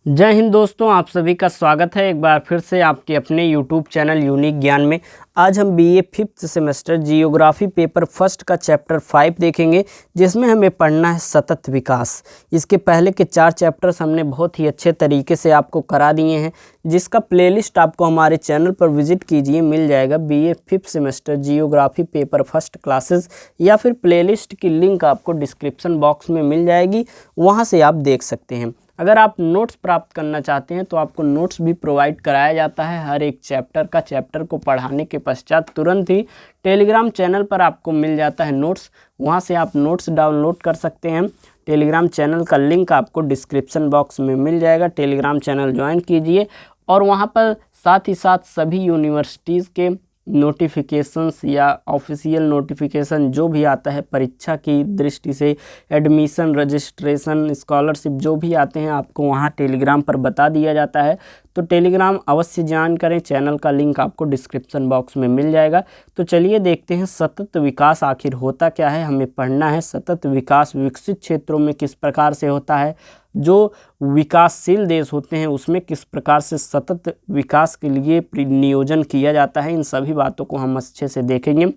जय हिंद दोस्तों, आप सभी का स्वागत है एक बार फिर से आपके अपने यूट्यूब चैनल यूनिक ज्ञान में। आज हम BA 5th semester geography paper first का चैप्टर 5 देखेंगे, जिसमें हमें पढ़ना है सतत विकास। इसके पहले के 4 चैप्टर्स हमने बहुत ही अच्छे तरीके से आपको करा दिए हैं, जिसका प्लेलिस्ट आपको हमारे चैनल पर विजिट कीजिए, मिल जाएगा BA 5th semester geography paper first classes, या फिर प्लेलिस्ट की लिंक आपको डिस्क्रिप्शन बॉक्स में मिल जाएगी, वहाँ से आप देख सकते हैं। अगर आप नोट्स प्राप्त करना चाहते हैं तो आपको नोट्स भी प्रोवाइड कराया जाता है। हर एक चैप्टर को पढ़ाने के पश्चात तुरंत ही टेलीग्राम चैनल पर आपको मिल जाता है नोट्स, वहां से आप नोट्स डाउनलोड कर सकते हैं। टेलीग्राम चैनल का लिंक आपको डिस्क्रिप्शन बॉक्स में मिल जाएगा। टेलीग्राम चैनल ज्वाइन कीजिए और वहां पर साथ ही साथ सभी यूनिवर्सिटीज़ के नोटिफिकेशंस या ऑफिशियल नोटिफिकेशन जो भी आता है परीक्षा की दृष्टि से, एडमिशन, रजिस्ट्रेशन, स्कॉलरशिप जो भी आते हैं आपको वहाँ टेलीग्राम पर बता दिया जाता है। तो टेलीग्राम अवश्य ज्वाइन करें, चैनल का लिंक आपको डिस्क्रिप्शन बॉक्स में मिल जाएगा। तो चलिए देखते हैं सतत विकास आखिर होता क्या है। हमें पढ़ना है सतत विकास विकसित क्षेत्रों में किस प्रकार से होता है, जो विकासशील देश होते हैं उसमें किस प्रकार से सतत विकास के लिए नियोजन किया जाता है। इन सभी बातों को हम अच्छे से देखेंगे।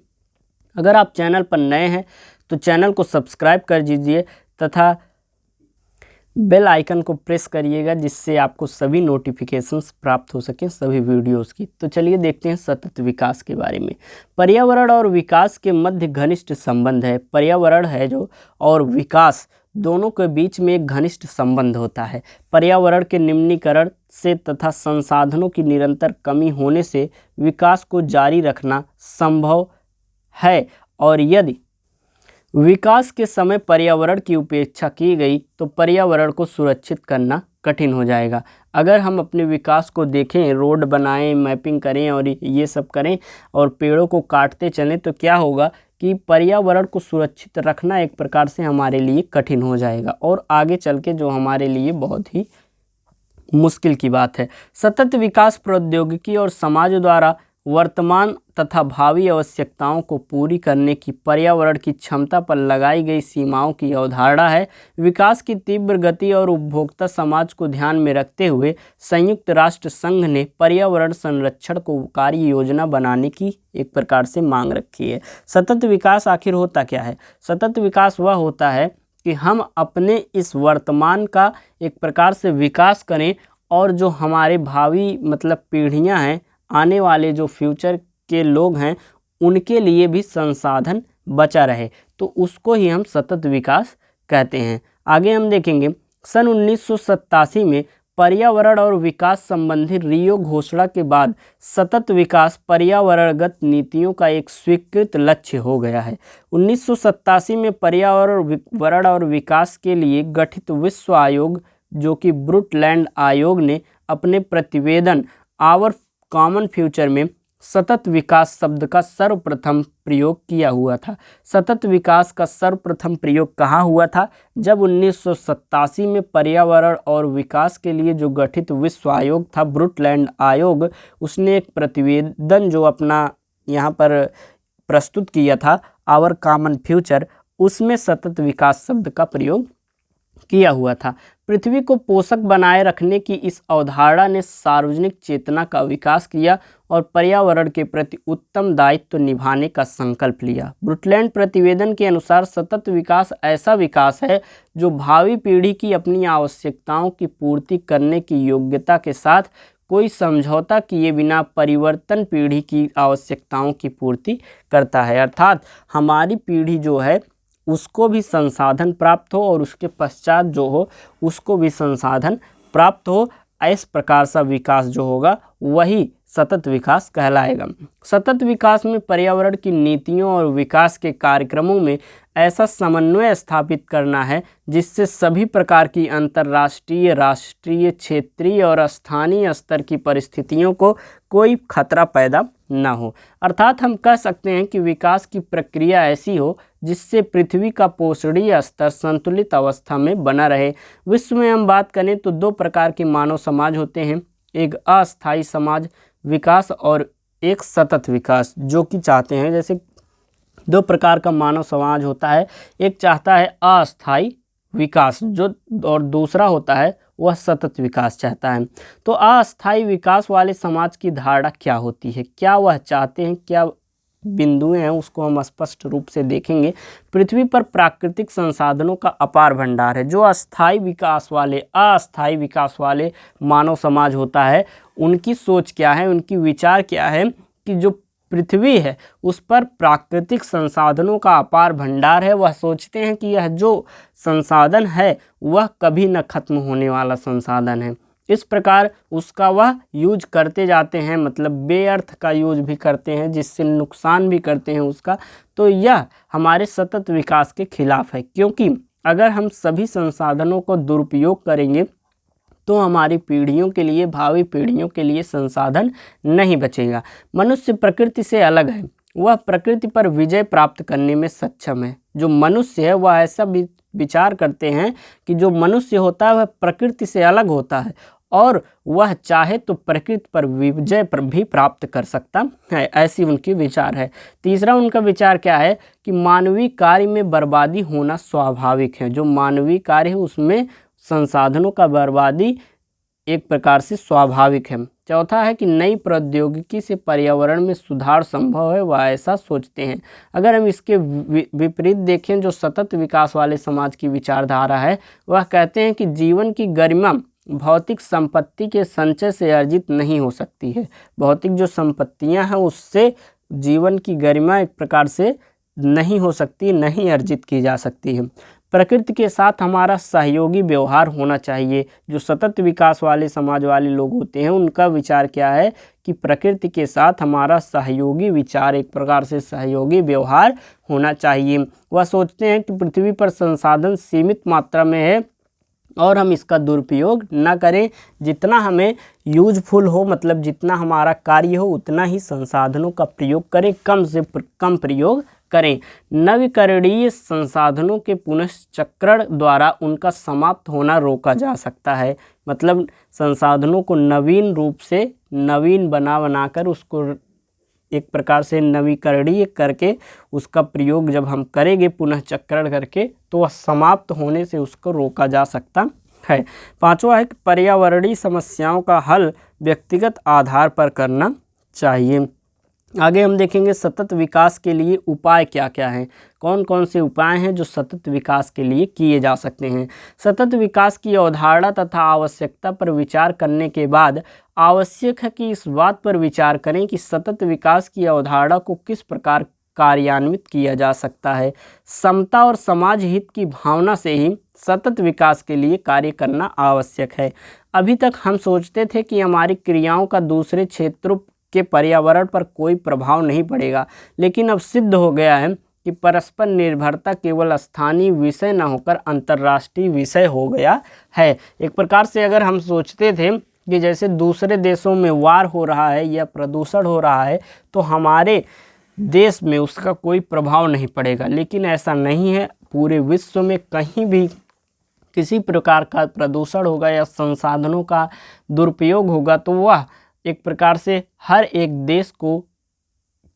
अगर आप चैनल पर नए हैं तो चैनल को सब्सक्राइब कर दीजिए तथा बेल आइकन को प्रेस करिएगा, जिससे आपको सभी नोटिफिकेशंस प्राप्त हो सकें सभी वीडियोस की। तो चलिए देखते हैं सतत विकास के बारे में। पर्यावरण और विकास के मध्य घनिष्ठ संबंध है। पर्यावरण है जो और विकास दोनों के बीच में एक घनिष्ठ संबंध होता है। पर्यावरण के निम्नीकरण से तथा संसाधनों की निरंतर कमी होने से विकास को जारी रखना संभव है, और यदि विकास के समय पर्यावरण की उपेक्षा की गई तो पर्यावरण को सुरक्षित करना कठिन हो जाएगा। अगर हम अपने विकास को देखें, रोड बनाएं, मैपिंग करें और ये सब करें और पेड़ों को काटते चलें, तो क्या होगा कि पर्यावरण को सुरक्षित रखना एक प्रकार से हमारे लिए कठिन हो जाएगा और आगे चल के जो हमारे लिए बहुत ही मुश्किल की बात है। सतत विकास प्रौद्योगिकी और समाज द्वारा वर्तमान तथा भावी आवश्यकताओं को पूरी करने की पर्यावरण की क्षमता पर लगाई गई सीमाओं की अवधारणा है। विकास की तीव्र गति और उपभोक्ता समाज को ध्यान में रखते हुए संयुक्त राष्ट्र संघ ने पर्यावरण संरक्षण को कार्य योजना बनाने की एक प्रकार से मांग रखी है। सतत विकास आखिर होता क्या है? सतत विकास वह होता है कि हम अपने इस वर्तमान का एक प्रकार से विकास करें और जो हमारे भावी पीढ़ियां हैं, आने वाले जो फ्यूचर के लोग हैं, उनके लिए भी संसाधन बचा रहे, तो उसको ही हम सतत विकास कहते हैं। आगे हम देखेंगे सन 1987 में पर्यावरण और विकास संबंधी रियो घोषणा के बाद सतत विकास पर्यावरणगत नीतियों का एक स्वीकृत लक्ष्य हो गया है। 1987 में पर्यावरण और विकास के लिए गठित विश्व आयोग, जो कि ब्रुटलैंड आयोग, ने अपने प्रतिवेदन आवर कॉमन फ्यूचर में सतत विकास शब्द का सर्वप्रथम प्रयोग किया हुआ था। सतत विकास का सर्वप्रथम प्रयोग कहाँ हुआ था? जब 1987 में पर्यावरण और विकास के लिए जो गठित विश्व आयोग था, ब्रुटलैंड आयोग, उसने एक प्रतिवेदन जो अपना यहाँ पर प्रस्तुत किया था, आवर कॉमन फ्यूचर, उसमें सतत विकास शब्द का प्रयोग किया हुआ था। पृथ्वी को पोषक बनाए रखने की इस अवधारणा ने सार्वजनिक चेतना का विकास किया और पर्यावरण के प्रति उत्तम दायित्व निभाने का संकल्प लिया। ब्रुटलैंड प्रतिवेदन के अनुसार सतत विकास ऐसा विकास है जो भावी पीढ़ी की अपनी आवश्यकताओं की पूर्ति करने की योग्यता के साथ कोई समझौता किए बिना परिवर्तन पीढ़ी की आवश्यकताओं की पूर्ति करता है। अर्थात हमारी पीढ़ी जो है उसको भी संसाधन प्राप्त हो और उसके पश्चात जो हो उसको भी संसाधन प्राप्त हो। इस प्रकार सा विकास जो होगा वही सतत विकास कहलाएगा। सतत विकास में पर्यावरण की नीतियों और विकास के कार्यक्रमों में ऐसा समन्वय स्थापित करना है जिससे सभी प्रकार की अंतर्राष्ट्रीय, राष्ट्रीय, क्षेत्रीय और स्थानीय स्तर की परिस्थितियों को कोई खतरा पैदा न हो। अर्थात हम कह सकते हैं कि विकास की प्रक्रिया ऐसी हो जिससे पृथ्वी का पोषणीय स्तर संतुलित अवस्था में बना रहे। विश्व में हम बात करें तो 2 प्रकार के मानव समाज होते हैं, एक अस्थायी समाज विकास और एक सतत विकास, जो कि चाहते हैं, जैसे 2 प्रकार का मानव समाज होता है, एक चाहता है अस्थायी विकास जो, और दूसरा होता है वह सतत विकास चाहता है। तो अस्थायी विकास वाले समाज की धारणा क्या होती है, क्या वह चाहते हैं, क्या बिंदुएं हैं, उसको हम स्पष्ट रूप से देखेंगे। पृथ्वी पर प्राकृतिक संसाधनों का अपार भंडार है। जो अस्थायी विकास वाले मानव समाज होता है, उनकी सोच क्या है, उनकी विचार क्या है कि जो पृथ्वी है उस पर प्राकृतिक संसाधनों का अपार भंडार है। वह सोचते हैं कि यह जो संसाधन है वह कभी न खत्म होने वाला संसाधन है। इस प्रकार उसका वह यूज करते जाते हैं, मतलब बेअर्थ का यूज भी करते हैं, जिससे नुकसान भी करते हैं उसका। तो यह हमारे सतत विकास के खिलाफ है, क्योंकि अगर हम सभी संसाधनों को दुरुपयोग करेंगे तो हमारी पीढ़ियों के लिए, भावी पीढ़ियों के लिए संसाधन नहीं बचेगा। मनुष्य प्रकृति से अलग है, वह प्रकृति पर विजय प्राप्त करने में सक्षम है। जो मनुष्य है वह ऐसा विचार करते हैं कि जो मनुष्य होता है वह प्रकृति से अलग होता है और वह चाहे तो प्रकृति पर विजय पर भी प्राप्त कर सकता है, ऐसी उनकी विचार है। तीसरा उनका विचार क्या है कि मानवीय कार्य में बर्बादी होना स्वाभाविक है। जो मानवीय कार्य है उसमें संसाधनों का बर्बादी एक प्रकार से स्वाभाविक है। चौथा है कि नई प्रौद्योगिकी से पर्यावरण में सुधार संभव है, वह ऐसा सोचते हैं। अगर हम इसके विपरीत देखें, जो सतत विकास वाले समाज की विचारधारा है, वह कहते हैं कि जीवन की गरिमा भौतिक संपत्ति के संचय से अर्जित नहीं हो सकती है। भौतिक जो संपत्तियां हैं उससे जीवन की गरिमा एक प्रकार से नहीं हो सकती, नहीं अर्जित की जा सकती है। प्रकृति के साथ हमारा सहयोगी व्यवहार होना चाहिए। जो सतत विकास वाले समाज वाले लोग होते हैं उनका विचार क्या है कि प्रकृति के साथ हमारा सहयोगी विचार, एक प्रकार से सहयोगी व्यवहार होना चाहिए। वह सोचते हैं कि पृथ्वी पर संसाधन सीमित मात्रा में है और हम इसका दुरुपयोग न करें। जितना हमें यूजफुल हो, मतलब जितना हमारा कार्य हो उतना ही संसाधनों का प्रयोग करें, कम से कम प्रयोग करें। नवीकरणीय संसाधनों के पुनश्चक्रण द्वारा उनका समाप्त होना रोका जा सकता है। मतलब संसाधनों को नवीन रूप से नवीन बनाकर उसको एक प्रकार से नवीकरणीय करके उसका प्रयोग जब हम करेंगे पुनःचक्रण करके, तो वह समाप्त होने से उसको रोका जा सकता है। पांचवा है कि पर्यावरणीय समस्याओं का हल व्यक्तिगत आधार पर करना चाहिए। आगे हम देखेंगे सतत विकास के लिए उपाय क्या क्या हैं, कौन कौन से उपाय हैं जो सतत विकास के लिए किए जा सकते हैं। सतत विकास की अवधारणा तथा आवश्यकता पर विचार करने के बाद आवश्यक है कि इस बात पर विचार करें कि सतत विकास की अवधारणा को किस प्रकार कार्यान्वित किया जा सकता है। समता और समाज हित की भावना से ही सतत विकास के लिए कार्य करना आवश्यक है। अभी तक हम सोचते थे कि हमारी क्रियाओं का दूसरे क्षेत्रों के पर्यावरण पर कोई प्रभाव नहीं पड़ेगा, लेकिन अब सिद्ध हो गया है कि परस्पर निर्भरता केवल स्थानीय विषय न होकर अंतर्राष्ट्रीय विषय हो गया है। एक प्रकार से अगर हम सोचते थे कि जैसे दूसरे देशों में वार हो रहा है या प्रदूषण हो रहा है तो हमारे देश में उसका कोई प्रभाव नहीं पड़ेगा, लेकिन ऐसा नहीं है। पूरे विश्व में कहीं भी किसी प्रकार का प्रदूषण होगा या संसाधनों का दुरुपयोग होगा तो वह एक प्रकार से हर एक देश को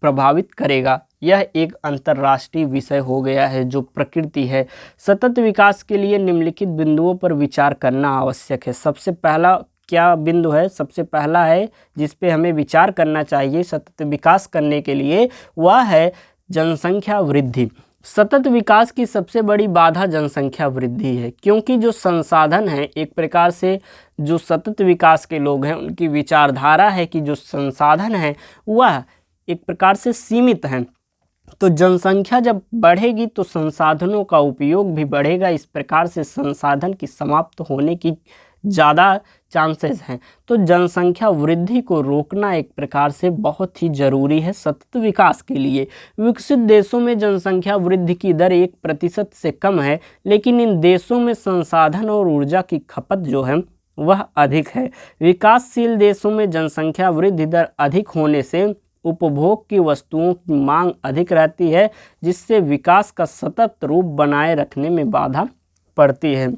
प्रभावित करेगा। यह एक अंतर्राष्ट्रीय विषय हो गया है जो प्रकृति है। सतत विकास के लिए निम्नलिखित बिंदुओं पर विचार करना आवश्यक है। सबसे पहला क्या बिंदु है, सबसे पहला है जिस पे हमें विचार करना चाहिए सतत विकास करने के लिए, वह है जनसंख्या वृद्धि। सतत विकास की सबसे बड़ी बाधा जनसंख्या वृद्धि है, क्योंकि जो संसाधन है, एक प्रकार से जो सतत विकास के लोग हैं उनकी विचारधारा है कि जो संसाधन है वह एक प्रकार से सीमित हैं। तो जनसंख्या जब बढ़ेगी तो संसाधनों का उपयोग भी बढ़ेगा। इस प्रकार से संसाधन की समाप्त होने की ज़्यादा चांसेस हैं। तो जनसंख्या वृद्धि को रोकना एक प्रकार से बहुत ही ज़रूरी है सतत विकास के लिए। विकसित देशों में जनसंख्या वृद्धि की दर 1% से कम है, लेकिन इन देशों में संसाधन और ऊर्जा की खपत जो है वह अधिक है। विकासशील देशों में जनसंख्या वृद्धि दर अधिक होने से उपभोग की वस्तुओं की मांग अधिक रहती है, जिससे विकास का सतत रूप बनाए रखने में बाधा पड़ती है।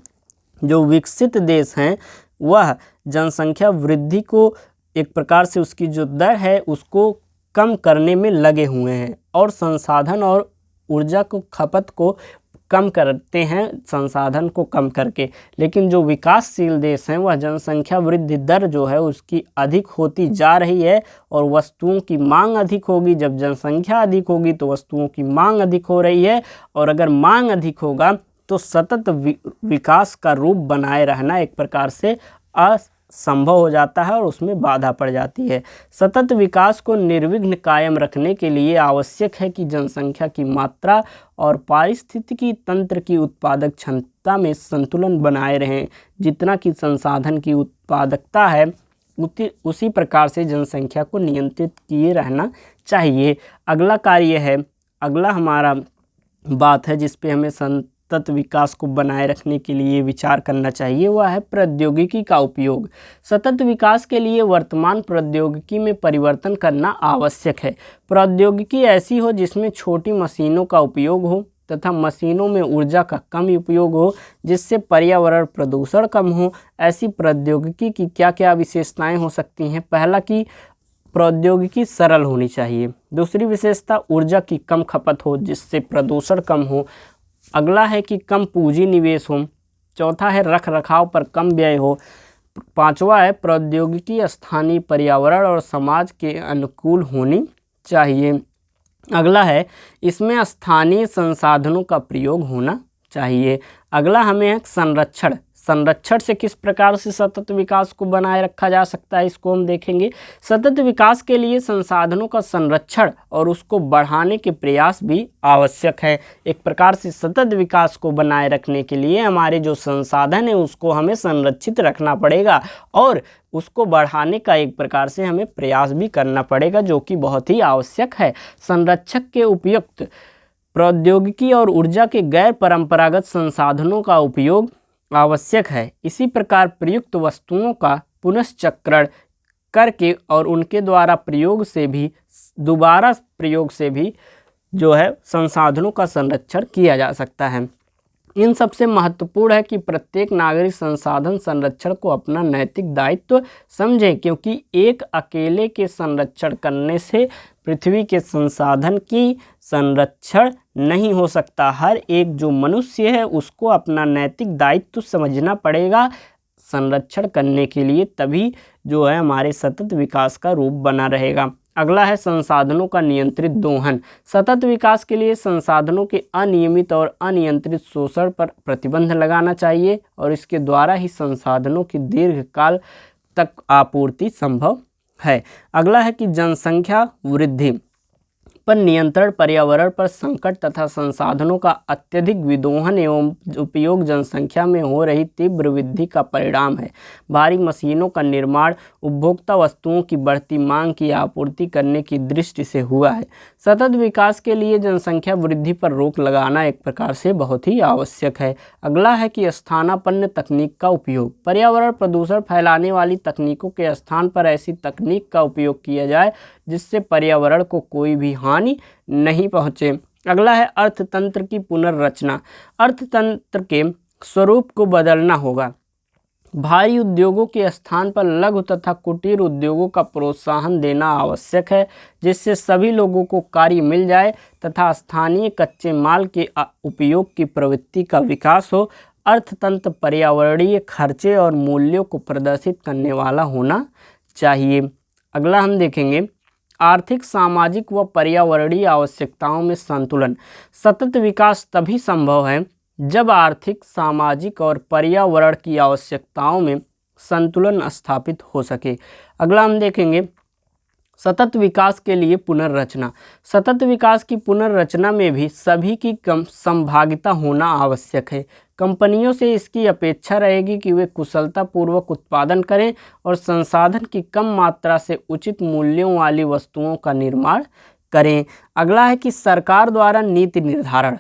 जो विकसित देश हैं वह जनसंख्या वृद्धि को एक प्रकार से उसकी जो दर है उसको कम करने में लगे हुए हैं और संसाधन और ऊर्जा को खपत को कम करते हैं संसाधन को कम करके, लेकिन जो विकासशील देश हैं वह जनसंख्या वृद्धि दर जो है उसकी अधिक होती जा रही है और वस्तुओं की मांग अधिक होगी। जब जनसंख्या अधिक होगी तो वस्तुओं की मांग अधिक हो रही है, और अगर मांग अधिक होगा तो सतत विकास का रूप बनाए रहना एक प्रकार से असंभव हो जाता है और उसमें बाधा पड़ जाती है। सतत विकास को निर्विघ्न कायम रखने के लिए आवश्यक है कि जनसंख्या की मात्रा और पारिस्थितिकी तंत्र की उत्पादक क्षमता में संतुलन बनाए रहें। जितना कि संसाधन की उत्पादकता है उसी प्रकार से जनसंख्या को नियंत्रित किए रहना चाहिए। अगला हमारा बात है जिस पे हमें सतत विकास को बनाए रखने के लिए विचार करना चाहिए, वह है प्रौद्योगिकी का उपयोग। सतत विकास के लिए वर्तमान प्रौद्योगिकी में परिवर्तन करना आवश्यक है। प्रौद्योगिकी ऐसी हो जिसमें छोटी मशीनों का उपयोग हो तथा मशीनों में ऊर्जा का कम उपयोग हो, जिससे पर्यावरण प्रदूषण कम हो। ऐसी प्रौद्योगिकी की क्या क्या विशेषताएं हो सकती हैं? पहला कि प्रौद्योगिकी सरल होनी चाहिए। दूसरी विशेषता, ऊर्जा की कम खपत हो जिससे प्रदूषण कम हो। अगला है कि कम पूंजी निवेश हो। चौथा है रख रखाव पर कम व्यय हो। पांचवा है प्रौद्योगिकी स्थानीय पर्यावरण और समाज के अनुकूल होनी चाहिए। अगला है इसमें स्थानीय संसाधनों का प्रयोग होना चाहिए। अगला हमें है संरक्षण से किस प्रकार से सतत विकास को बनाए रखा जा सकता है, इसको हम देखेंगे। सतत विकास के लिए संसाधनों का संरक्षण और उसको बढ़ाने के प्रयास भी आवश्यक है। एक प्रकार से सतत विकास को बनाए रखने के लिए हमारे जो संसाधन है उसको हमें संरक्षित रखना पड़ेगा और उसको बढ़ाने का एक प्रकार से हमें प्रयास भी करना पड़ेगा, जो कि बहुत ही आवश्यक है। संरक्षक के उपयुक्त प्रौद्योगिकी और ऊर्जा के गैर परंपरागत संसाधनों का उपयोग आवश्यक है। इसी प्रकार प्रयुक्त वस्तुओं का पुनश्चक्रण करके और उनके द्वारा दोबारा प्रयोग से भी जो है संसाधनों का संरक्षण किया जा सकता है। इन सबसे महत्वपूर्ण है कि प्रत्येक नागरिक संसाधन संरक्षण को अपना नैतिक दायित्व समझे, क्योंकि एक अकेले के संरक्षण करने से पृथ्वी के संसाधन की संरक्षण नहीं हो सकता। हर एक जो मनुष्य है उसको अपना नैतिक दायित्व समझना पड़ेगा संरक्षण करने के लिए, तभी जो है हमारे सतत विकास का रूप बना रहेगा। अगला है संसाधनों का नियंत्रित दोहन। सतत विकास के लिए संसाधनों के अनियमित और अनियंत्रित शोषण पर प्रतिबंध लगाना चाहिए और इसके द्वारा ही संसाधनों की दीर्घकाल तक आपूर्ति संभव है। अगला है कि जनसंख्या वृद्धि पर नियंत्रण पर्यावरण पर संकट तथा संसाधनों का अत्यधिक विदोहन एवं उपयोग जनसंख्या में हो रही तीव्र वृद्धि का परिणाम है। भारी मशीनों का निर्माण उपभोक्ता वस्तुओं की बढ़ती मांग की आपूर्ति करने की दृष्टि से हुआ है। सतत विकास के लिए जनसंख्या वृद्धि पर रोक लगाना एक प्रकार से बहुत ही आवश्यक है। अगला है कि स्थानापन्न तकनीक का उपयोग। पर्यावरण प्रदूषण फैलाने वाली तकनीकों के स्थान पर ऐसी तकनीक का उपयोग किया जाए जिससे पर्यावरण को कोई भी हानि नहीं पहुँचे। अगला है अर्थतंत्र की पुनर्रचना। अर्थतंत्र के स्वरूप को बदलना होगा। भारी उद्योगों के स्थान पर लघु तथा कुटीर उद्योगों का प्रोत्साहन देना आवश्यक है, जिससे सभी लोगों को कार्य मिल जाए तथा स्थानीय कच्चे माल के उपयोग की प्रवृत्ति का विकास हो। अर्थतंत्र पर्यावरणीय खर्चे और मूल्यों को प्रदर्शित करने वाला होना चाहिए। अगला हम देखेंगे आर्थिक, सामाजिक व पर्यावरणीय आवश्यकताओं में संतुलन। सतत विकास तभी संभव है जब आर्थिक, सामाजिक और पर्यावरण की आवश्यकताओं में संतुलन स्थापित हो सके। अगला हम देखेंगे सतत विकास के लिए पुनर्रचना। सतत विकास की पुनर्रचना में भी सभी की संभागिता होना आवश्यक है। कंपनियों से इसकी अपेक्षा रहेगी कि वे कुशलतापूर्वक उत्पादन करें और संसाधन की कम मात्रा से उचित मूल्यों वाली वस्तुओं का निर्माण करें। अगला है कि सरकार द्वारा नीति निर्धारण।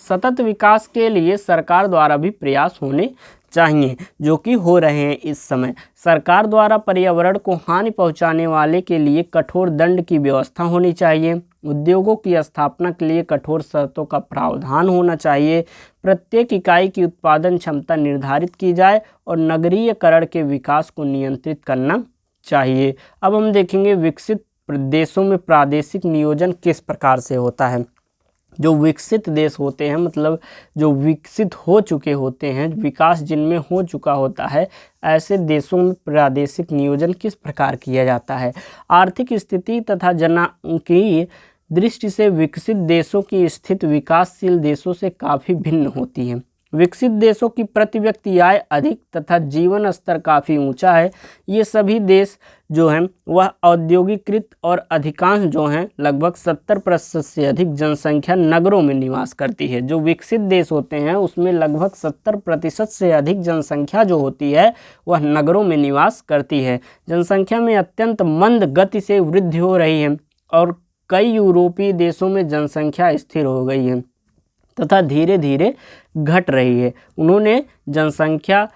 सतत विकास के लिए सरकार द्वारा भी प्रयास होने चाहिए, जो कि हो रहे हैं इस समय। सरकार द्वारा पर्यावरण को हानि पहुंचाने वाले के लिए कठोर दंड की व्यवस्था होनी चाहिए। उद्योगों की स्थापना के लिए कठोर शर्तों का प्रावधान होना चाहिए। प्रत्येक इकाई की उत्पादन क्षमता निर्धारित की जाए और नगरीयकरण के विकास को नियंत्रित करना चाहिए। अब हम देखेंगे विकसित देशों में प्रादेशिक नियोजन किस प्रकार से होता है। जो विकसित देश होते हैं, मतलब जो विकसित हो चुके होते हैं, विकास जिनमें हो चुका होता है, ऐसे देशों में प्रादेशिक नियोजन किस प्रकार किया जाता है। आर्थिक स्थिति तथा जनांकीय दृष्टि से विकसित देशों की स्थिति विकासशील देशों से काफ़ी भिन्न होती है। विकसित देशों की प्रति व्यक्ति आय अधिक तथा जीवन स्तर काफ़ी ऊंचा है। ये सभी देश जो हैं वह औद्योगिकृत और अधिकांश जो हैं लगभग 70% से अधिक जनसंख्या नगरों में निवास करती है। जो विकसित देश होते हैं उसमें लगभग 70% से अधिक जनसंख्या जो होती है वह नगरों में निवास करती है। जनसंख्या में अत्यंत मंद गति से वृद्धि हो रही है और कई यूरोपीय देशों में जनसंख्या स्थिर हो गई है तथा धीरे धीरे घट रही है। उन्होंने जनसंख्या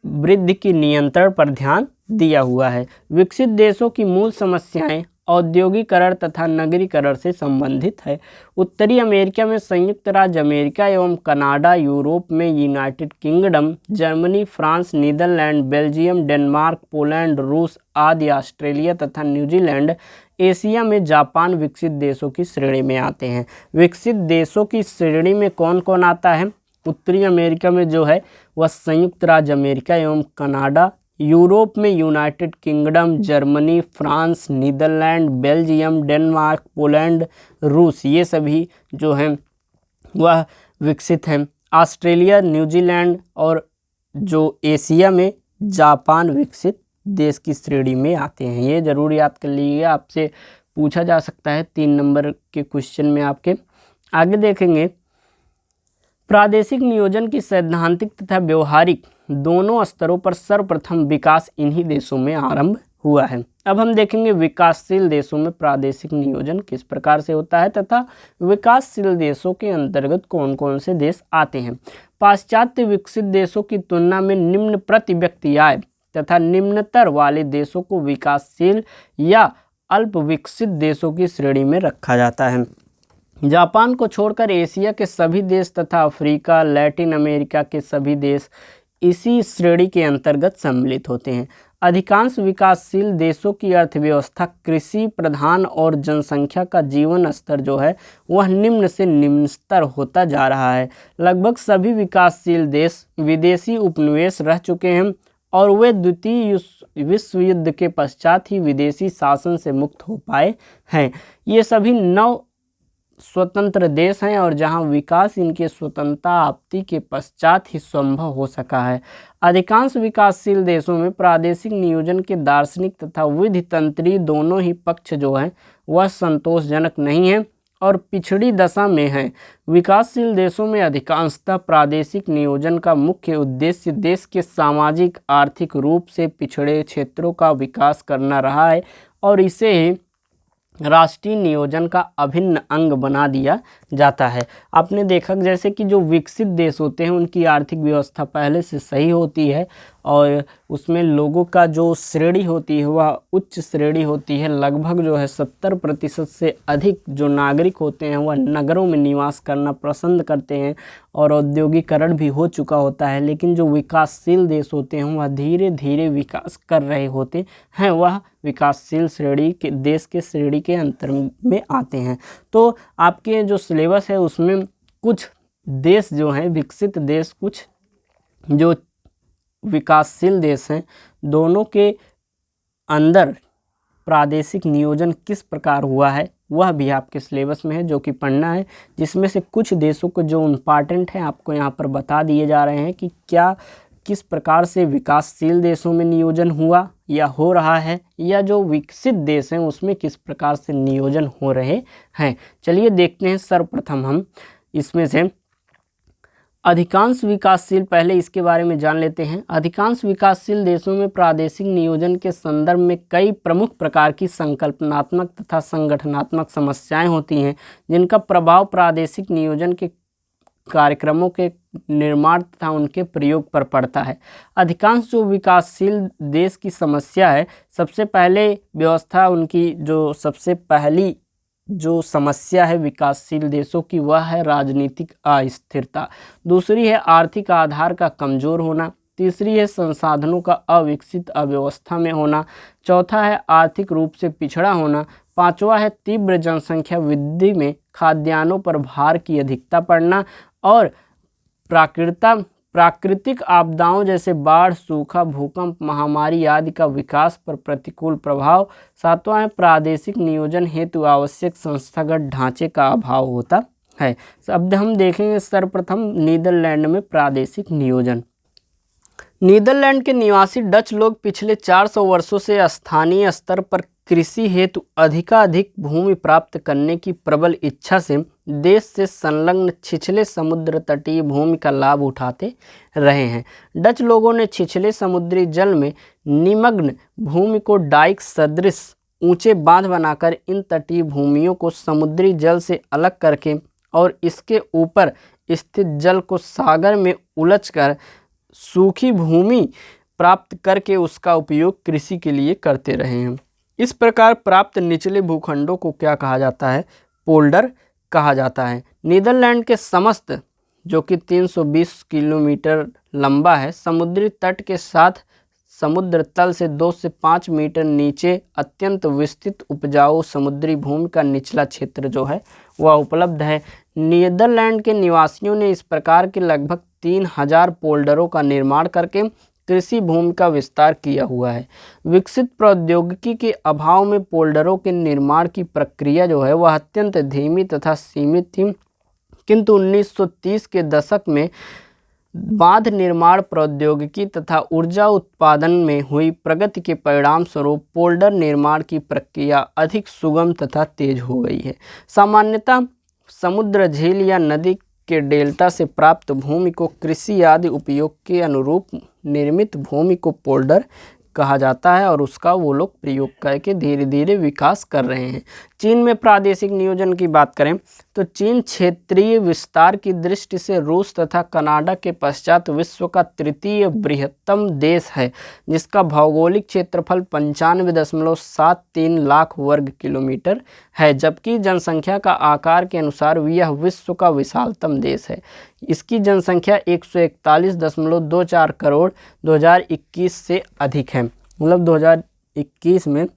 वृद्धि की नियंत्रण पर ध्यान दिया हुआ है। विकसित देशों की मूल समस्याएं औद्योगिकरण तथा नगरीकरण से संबंधित है। उत्तरी अमेरिका में संयुक्त राज्य अमेरिका एवं कनाडा, यूरोप में United Kingdom, Germany, France, Netherlands, Belgium, Denmark, Poland, रूस आदि, ऑस्ट्रेलिया तथा न्यूजीलैंड, एशिया में जापान विकसित देशों की श्रेणी में आते हैं। विकसित देशों की श्रेणी में कौन कौन आता है? उत्तरी अमेरिका में जो है वह संयुक्त राज्य अमेरिका एवं कनाडा, यूरोप में United Kingdom, Germany, France, Netherlands, Belgium, Denmark, Poland, रूस, ये सभी जो हैं वह विकसित हैं। ऑस्ट्रेलिया, न्यूजीलैंड और जो एशिया में जापान विकसित देश की श्रेणी में आते हैं। ये जरूर याद कर लीजिए, आपसे पूछा जा सकता है 3 नंबर के क्वेश्चन में आपके। आगे देखेंगे, प्रादेशिक नियोजन की सैद्धांतिक तथा व्यवहारिक दोनों स्तरों पर सर्वप्रथम विकास इन्हीं देशों में आरंभ हुआ है। अब हम देखेंगे विकासशील देशों में प्रादेशिक नियोजन किस प्रकार से होता है तथा विकासशील देशों के अंतर्गत कौन कौन से देश आते हैं। पाश्चात्य विकसित देशों की तुलना में निम्न प्रति व्यक्ति आय तथा निम्नतर वाले देशों को विकासशील या अल्प विकसित देशों की श्रेणी में रखा जाता है। जापान को छोड़कर एशिया के सभी देश तथा अफ्रीका, लैटिन अमेरिका के सभी देश इसी श्रेणी के अंतर्गत सम्मिलित होते हैं। अधिकांश विकासशील देशों की अर्थव्यवस्था कृषि प्रधान और जनसंख्या का जीवन स्तर जो है वह निम्न से निम्न स्तर होता जा रहा है। लगभग सभी विकासशील देश विदेशी उपनिवेश रह चुके हैं और वे द्वितीय विश्व युद्ध के पश्चात ही विदेशी शासन से मुक्त हो पाए हैं। ये सभी 9 स्वतंत्र देश हैं और जहां विकास इनके स्वतंत्रता प्राप्ति के पश्चात ही संभव हो सका है। अधिकांश विकासशील देशों में प्रादेशिक नियोजन के दार्शनिक तथा विधि तंत्री दोनों ही पक्ष जो हैं वह संतोषजनक नहीं है और पिछड़ी दशा में है। विकासशील देशों में अधिकांशतः प्रादेशिक नियोजन का मुख्य उद्देश्य देश के सामाजिक आर्थिक रूप से पिछड़े क्षेत्रों का विकास करना रहा है और इसे राष्ट्रीय नियोजन का अभिन्न अंग बना दिया जाता है। आपने देखा जैसे कि जो विकसित देश होते हैं उनकी आर्थिक व्यवस्था पहले से सही होती है और उसमें लोगों का जो श्रेणी होती है वह उच्च श्रेणी होती है। लगभग जो है 70% से अधिक जो नागरिक होते हैं वह नगरों में निवास करना पसंद करते हैं और औद्योगिकरण भी हो चुका होता है। लेकिन जो विकासशील देश होते हैं वह धीरे धीरे विकास कर रहे होते हैं, वह विकासशील श्रेणी के देश के श्रेणी के अंतर में आते हैं। तो आपके जो सिलेबस है उसमें कुछ देश जो हैं विकसित देश, कुछ जो विकासशील देश हैं, दोनों के अंदर प्रादेशिक नियोजन किस प्रकार हुआ है वह भी आपके सिलेबस में है जो कि पढ़ना है। जिसमें से कुछ देशों को जो इम्पॉर्टेंट है आपको यहाँ पर बता दिए जा रहे हैं कि क्या किस प्रकार से विकासशील देशों में नियोजन हुआ या हो रहा है, या जो विकसित देश हैं उसमें किस प्रकार से नियोजन हो रहे हैं। चलिए देखते हैं। सर्वप्रथम हम इसमें से अधिकांश विकासशील, पहले इसके बारे में जान लेते हैं। अधिकांश विकासशील देशों में प्रादेशिक नियोजन के संदर्भ में कई प्रमुख प्रकार की संकल्पनात्मक तथा संगठनात्मक समस्याएं होती हैं जिनका प्रभाव प्रादेशिक नियोजन के कार्यक्रमों के निर्माण तथा उनके प्रयोग पर पड़ता है। अधिकांश जो विकासशील देश की समस्या है, सबसे पहले व्यवस्था उनकी जो सबसे पहली जो समस्या है विकासशील देशों की वह है राजनीतिक अस्थिरता। दूसरी है आर्थिक आधार का कमज़ोर होना। तीसरी है संसाधनों का अविकसित अव्यवस्था में होना। चौथा है आर्थिक रूप से पिछड़ा होना। पांचवा है तीव्र जनसंख्या वृद्धि में खाद्यान्नों पर भार की अधिकता पड़ना और प्राकृतिक आपदाओं जैसे बाढ़, सूखा, भूकंप, महामारी आदि का विकास पर प्रतिकूल प्रभाव। सातवां है प्रादेशिक नियोजन हेतु आवश्यक संस्थागत ढांचे का अभाव होता है। अब हम देखेंगे सर्वप्रथम नीदरलैंड में प्रादेशिक नियोजन। नीदरलैंड के निवासी डच लोग पिछले 400 वर्षों से स्थानीय स्तर पर कृषि हेतु अधिकाधिक भूमि प्राप्त करने की प्रबल इच्छा से देश से संलग्न छिछले समुद्र तटीय भूमि का लाभ उठाते रहे हैं। डच लोगों ने छिछले समुद्री जल में निमग्न भूमि को डाइक सदृश ऊंचे बांध बनाकर इन तटीय भूमियों को समुद्री जल से अलग करके और इसके ऊपर स्थित जल को सागर में उलझकर सूखी भूमि प्राप्त करके उसका उपयोग कृषि के लिए करते रहे हैं। इस प्रकार प्राप्त निचले भूखंडों को क्या कहा जाता है? पोल्डर कहा जाता है। नीदरलैंड के समस्त जो कि 320 किलोमीटर लंबा है समुद्री तट के साथ समुद्र तल से 2 से 5 मीटर नीचे अत्यंत विस्तृत उपजाऊ समुद्री भूमि का निचला क्षेत्र जो है वह उपलब्ध है। नीदरलैंड के निवासियों ने इस प्रकार के लगभग 3000 पोल्डरों का निर्माण करके कृषि भूमि का विस्तार किया हुआ है। विकसित प्रौद्योगिकी के अभाव में पोल्डरों के निर्माण की प्रक्रिया जो है वह अत्यंत धीमी तथा सीमित थी, किंतु 1930 के दशक में बांध निर्माण प्रौद्योगिकी तथा ऊर्जा उत्पादन में हुई प्रगति के परिणाम स्वरूप पोल्डर निर्माण की प्रक्रिया अधिक सुगम तथा तेज हो गई है। सामान्यतः समुद्र झील या नदी के डेल्टा से प्राप्त भूमि को कृषि आदि उपयोग के अनुरूप निर्मित भूमि को पोल्डर कहा जाता है और उसका वो लोग प्रयोग करके धीरे धीरे विकास कर रहे हैं। चीन में प्रादेशिक नियोजन की बात करें तो चीन क्षेत्रीय विस्तार की दृष्टि से रूस तथा कनाडा के पश्चात विश्व का तृतीय बृहत्तम देश है, जिसका भौगोलिक क्षेत्रफल 95.73 लाख वर्ग किलोमीटर है, जबकि जनसंख्या का आकार के अनुसार यह विश्व का विशालतम देश है। इसकी जनसंख्या 141.24 करोड़ 2021 से अधिक है। मतलब 2021 में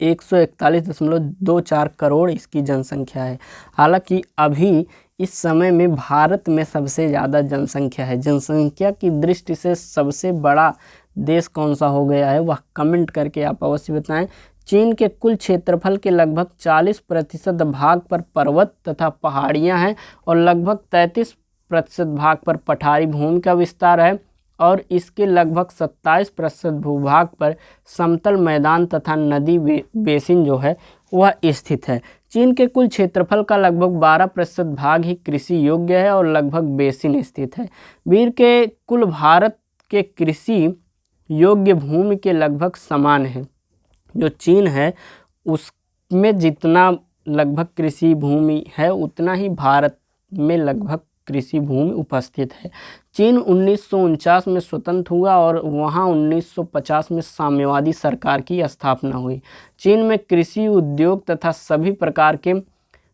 141.24 करोड़ इसकी जनसंख्या है। हालांकि अभी इस समय में भारत में सबसे ज़्यादा जनसंख्या है। जनसंख्या की दृष्टि से सबसे बड़ा देश कौन सा हो गया है वह कमेंट करके आप अवश्य बताएं। चीन के कुल क्षेत्रफल के लगभग 40% भाग पर पर्वत तथा पहाड़ियां हैं और लगभग 33% भाग पर पठारी भूमि का विस्तार है और इसके लगभग 27% भूभाग पर समतल मैदान तथा नदी बेसिन जो है वह स्थित है। चीन के कुल क्षेत्रफल का लगभग 12% भाग ही कृषि योग्य है और लगभग बेसिन स्थित है। वीर के कुल भारत के कृषि योग्य भूमि के लगभग समान है। जो चीन है उसमें जितना लगभग कृषि भूमि है उतना ही भारत में लगभग कृषि भूमि उपस्थित है। चीन 1949 में स्वतंत्र हुआ और वहां 1950 में साम्यवादी सरकार की स्थापना हुई। चीन में कृषि उद्योग तथा सभी प्रकार के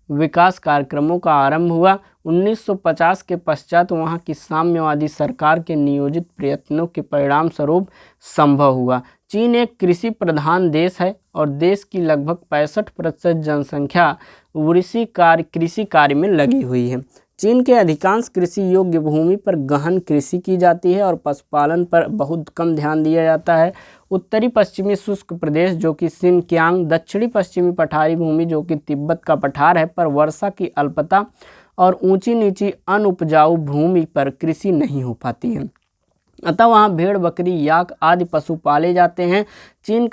विकास कार्यक्रमों का आरंभ हुआ। 1950 के पश्चात वहां की साम्यवादी सरकार के नियोजित प्रयत्नों के परिणाम स्वरूप संभव हुआ। चीन एक कृषि प्रधान देश है और देश की लगभग 65% जनसंख्या कृषि कार्य में लगी हुई है। चीन के अधिकांश कृषि योग्य भूमि पर गहन कृषि की जाती है और पशुपालन पर बहुत कम ध्यान दिया जाता है। उत्तरी पश्चिमी शुष्क प्रदेश जो कि सिनकियांग, दक्षिणी पश्चिमी पठारी भूमि जो कि तिब्बत का पठार है पर वर्षा की अल्पता और ऊंची नीची अनुपजाऊ भूमि पर कृषि नहीं हो पाती है, अतः वहाँ भेड़, बकरी, याक आदि पशु पाले जाते हैं। चीन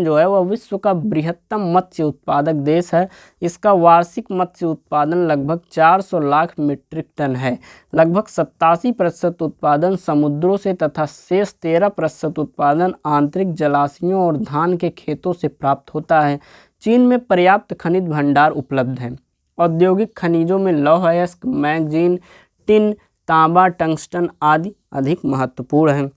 जो है वह विश्व का बृहत्तम मत्स्य उत्पादक देश है। इसका वार्षिक मत्स्य उत्पादन लगभग 400 लाख मीट्रिक टन है। लगभग 87% उत्पादन समुद्रों से तथा शेष 13% उत्पादन आंतरिक जलाशयों और धान के खेतों से प्राप्त होता है। चीन में पर्याप्त खनिज भंडार उपलब्ध हैं। औद्योगिक खनिजों में लौह अयस्क, मैग्नीज, टिन, तांबा, टंगस्टन आदि अधिक महत्वपूर्ण हैं।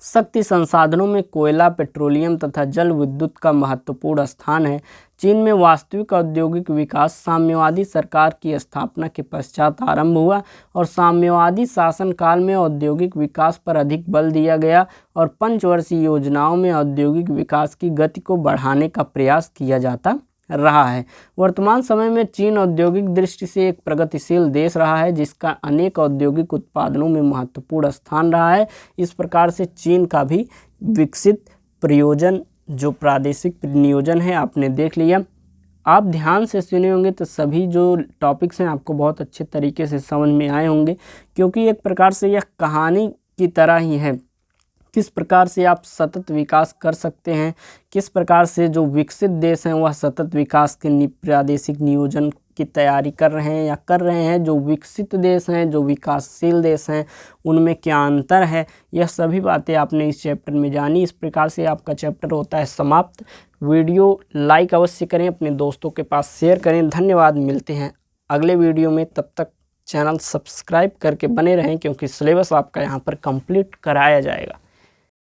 शक्ति संसाधनों में कोयला, पेट्रोलियम तथा जल विद्युत का महत्वपूर्ण स्थान है। चीन में वास्तविक औद्योगिक विकास साम्यवादी सरकार की स्थापना के पश्चात आरंभ हुआ और साम्यवादी शासनकाल में औद्योगिक विकास पर अधिक बल दिया गया और पंचवर्षीय योजनाओं में औद्योगिक विकास की गति को बढ़ाने का प्रयास किया जाता रहा है। वर्तमान समय में चीन औद्योगिक दृष्टि से एक प्रगतिशील देश रहा है, जिसका अनेक औद्योगिक उत्पादनों में महत्वपूर्ण स्थान रहा है। इस प्रकार से चीन का भी विकसित प्रयोजन जो प्रादेशिक नियोजन है आपने देख लिया। आप ध्यान से सुने होंगे तो सभी जो टॉपिक्स हैं आपको बहुत अच्छे तरीके से समझ में आए होंगे, क्योंकि एक प्रकार से यह कहानी की तरह ही है। किस प्रकार से आप सतत विकास कर सकते हैं, किस प्रकार से जो विकसित देश हैं वह सतत विकास के प्रादेशिक नियोजन की तैयारी कर रहे हैं या कर रहे हैं। जो विकसित देश हैं, जो विकासशील देश हैं, उनमें क्या अंतर है, यह सभी बातें आपने इस चैप्टर में जानी। इस प्रकार से आपका चैप्टर होता है समाप्त। वीडियो लाइक अवश्य करें, अपने दोस्तों के पास शेयर करें। धन्यवाद, मिलते हैं अगले वीडियो में। तब तक चैनल सब्सक्राइब करके बने रहें, क्योंकि सिलेबस आपका यहाँ पर कंप्लीट कराया जाएगा।